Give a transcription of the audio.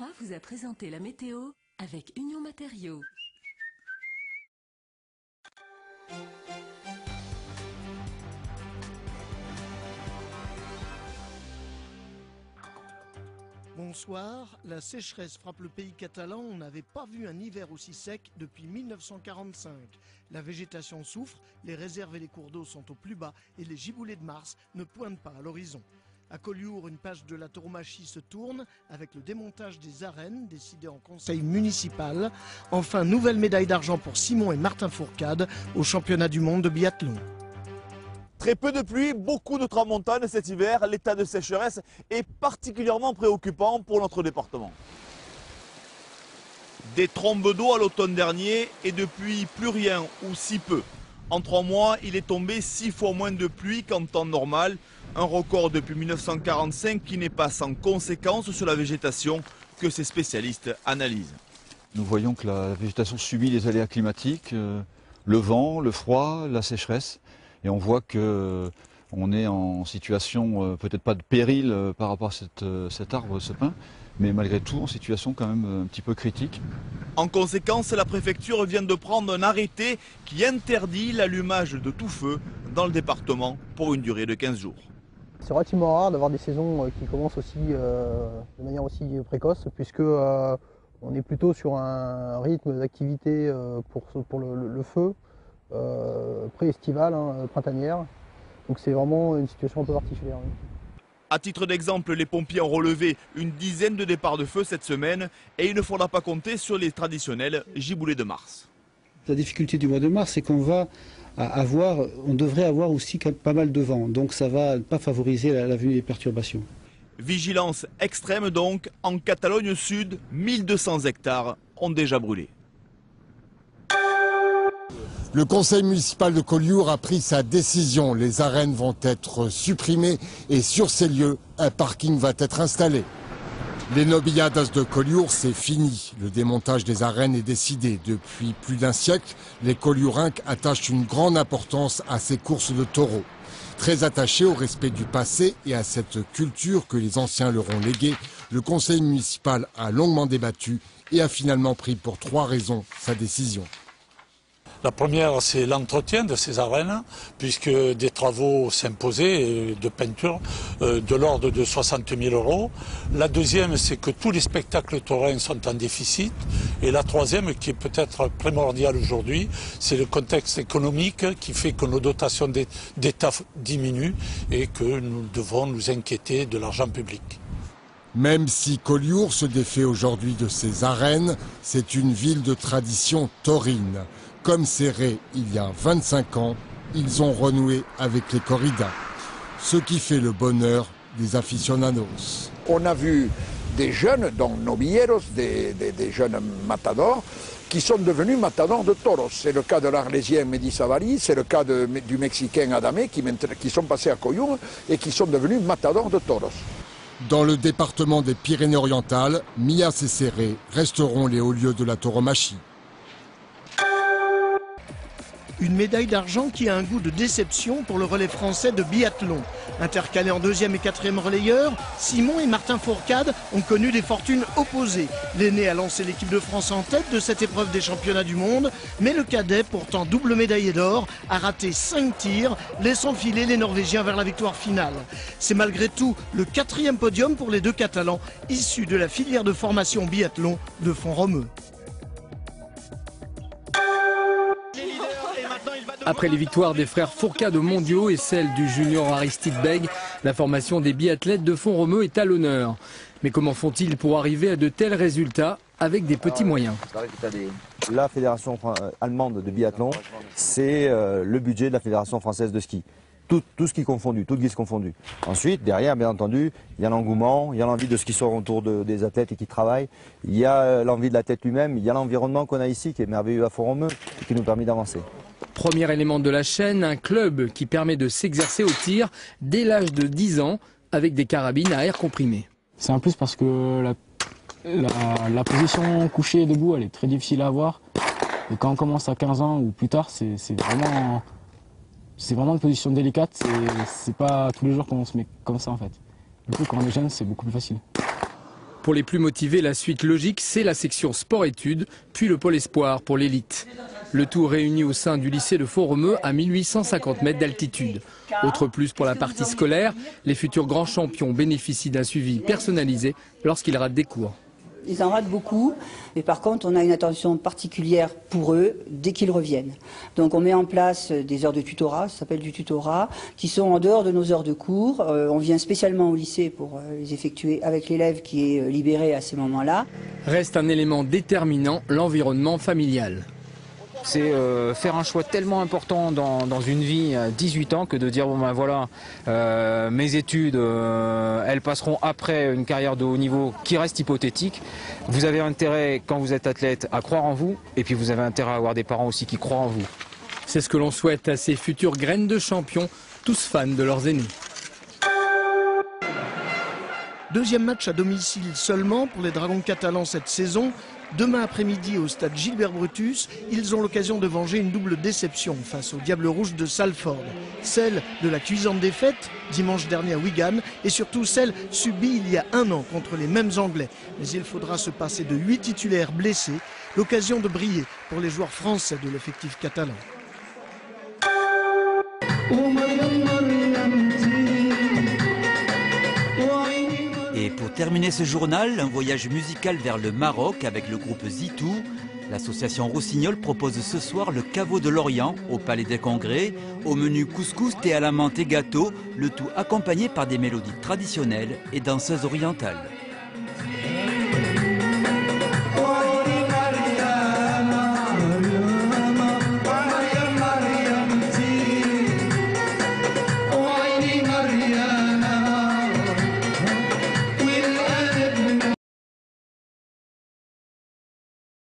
3 vous a présenté la météo avec Union Matériaux. Bonsoir, la sécheresse frappe le pays catalan. On n'avait pas vu un hiver aussi sec depuis 1945. La végétation souffre, les réserves et les cours d'eau sont au plus bas et les giboulées de Mars ne pointent pas à l'horizon. À Collioure, une page de la tauromachie se tourne avec le démontage des arènes décidé en conseil municipal. Enfin, nouvelle médaille d'argent pour Simon et Martin Fourcade au championnat du monde de biathlon. Très peu de pluie, beaucoup de tramontane cet hiver. L'état de sécheresse est particulièrement préoccupant pour notre département. Des trombes d'eau à l'automne dernier et depuis plus rien ou si peu. En 3 mois, il est tombé 6 fois moins de pluie qu'en temps normal. Un record depuis 1945 qui n'est pas sans conséquence sur la végétation que ces spécialistes analysent. Nous voyons que la végétation subit les aléas climatiques, le vent, le froid, la sécheresse. Et on voit qu'on est en situation, peut-être pas de péril par rapport à cet arbre, ce pin, mais malgré tout en situation quand même un petit peu critique. En conséquence, la préfecture vient de prendre un arrêté qui interdit l'allumage de tout feu dans le département pour une durée de 15 jours. C'est relativement rare d'avoir des saisons qui commencent aussi de manière aussi précoce, puisque on est plutôt sur un rythme d'activité pour le feu pré-estivale, printanière. Donc c'est vraiment une situation un peu particulière. Oui. À titre d'exemple, les pompiers ont relevé une dizaine de départs de feu cette semaine et il ne faudra pas compter sur les traditionnels giboulées de mars. La difficulté du mois de mars, c'est qu'on devrait avoir aussi pas mal de vent, donc ça va pas favoriser la venue des perturbations. Vigilance extrême donc, en Catalogne Sud, 1200 hectares ont déjà brûlé. Le conseil municipal de Collioure a pris sa décision. Les arènes vont être supprimées et sur ces lieux, un parking va être installé. Les nobilladas de Collioure, c'est fini. Le démontage des arènes est décidé. Depuis plus d'un siècle, les Colliourins attachent une grande importance à ces courses de taureaux. Très attachés au respect du passé et à cette culture que les anciens leur ont léguée, le conseil municipal a longuement débattu et a finalement pris pour 3 raisons sa décision. La première, c'est l'entretien de ces arènes, puisque des travaux s'imposaient de peinture de l'ordre de 60 000 €. La deuxième, c'est que tous les spectacles taurins sont en déficit. Et la troisième, qui est peut-être primordiale aujourd'hui, c'est le contexte économique qui fait que nos dotations d'État diminuent et que nous devons nous inquiéter de l'argent public. Même si Collioure se défait aujourd'hui de ses arènes, c'est une ville de tradition taurine. Comme Serré il y a 25 ans, ils ont renoué avec les corridas, ce qui fait le bonheur des aficionados. On a vu des jeunes, dont Novilleros, des jeunes matadors, qui sont devenus matadors de toros. C'est le cas de l'Arlésien Mehdi Savary, c'est le cas du Mexicain Adamé, qui sont passés à Collioure et qui sont devenus matadors de toros. Dans le département des Pyrénées-Orientales, Millas et Serré resteront les hauts lieux de la tauromachie. Une médaille d'argent qui a un goût de déception pour le relais français de biathlon. Intercalés en 2e et 4e relayeurs, Simon et Martin Fourcade ont connu des fortunes opposées. L'aîné a lancé l'équipe de France en tête de cette épreuve des championnats du monde, mais le cadet, pourtant double médaillé d'or, a raté 5 tirs, laissant filer les Norvégiens vers la victoire finale. C'est malgré tout le 4e podium pour les 2 Catalans, issus de la filière de formation biathlon de Font-Romeu. Après les victoires des frères Fourcade aux mondiaux et celle du junior Aristide Beg, la formation des biathlètes de Font-Romeu est à l'honneur. Mais comment font-ils pour arriver à de tels résultats avec des petits moyens? La fédération allemande de biathlon, c'est le budget de la fédération française de ski. Tout ski confondu, toute guise confondue. Ensuite, derrière, bien entendu, il y a l'engouement, il y a l'envie de ce qui sort autour des athlètes et qui travaillent. Il y a l'envie de l'athlète lui-même, il y a l'environnement qu'on a ici qui est merveilleux à Font-Romeu et qui nous permet d'avancer. Premier élément de la chaîne, un club qui permet de s'exercer au tir dès l'âge de 10 ans avec des carabines à air comprimé. C'est un plus parce que la position couchée et debout, elle est très difficile à avoir. Et quand on commence à 15 ans ou plus tard, c'est vraiment une position délicate. C'est pas tous les jours qu'on se met comme ça en fait. Du coup, quand on est jeune, c'est beaucoup plus facile. Pour les plus motivés, la suite logique, c'est la section sport-études, puis le pôle espoir pour l'élite. Le tout réuni au sein du lycée de Font-Romeu à 1850 mètres d'altitude. Autre plus pour la partie scolaire, les futurs grands champions bénéficient d'un suivi personnalisé lorsqu'ils ratent des cours. Ils en ratent beaucoup, mais par contre on a une attention particulière pour eux dès qu'ils reviennent. Donc on met en place des heures de tutorat, ça s'appelle du tutorat, qui sont en dehors de nos heures de cours. On vient spécialement au lycée pour les effectuer avec l'élève qui est libéré à ces moments-là. Reste un élément déterminant, l'environnement familial. C'est faire un choix tellement important dans une vie à 18 ans que de dire bon ben voilà, mes études elles passeront après une carrière de haut niveau qui reste hypothétique. Vous avez intérêt quand vous êtes athlète à croire en vous et puis vous avez intérêt à avoir des parents aussi qui croient en vous. C'est ce que l'on souhaite à ces futures graines de champions, tous fans de leurs aînés. Deuxième match à domicile seulement pour les Dragons catalans cette saison. Demain après-midi au stade Gilbert Brutus, ils ont l'occasion de venger une double déception face aux Diables Rouges de Salford. Celle de la cuisante défaite dimanche dernier à Wigan et surtout celle subie il y a un an contre les mêmes Anglais. Mais il faudra se passer de 8 titulaires blessés, l'occasion de briller pour les joueurs français de l'effectif catalan. Et pour terminer ce journal, un voyage musical vers le Maroc avec le groupe Zitou. L'association Rossignol propose ce soir le caveau de l'Orient au Palais des Congrès, au menu couscous, thé à la menthe et gâteau, le tout accompagné par des mélodies traditionnelles et danseuses orientales.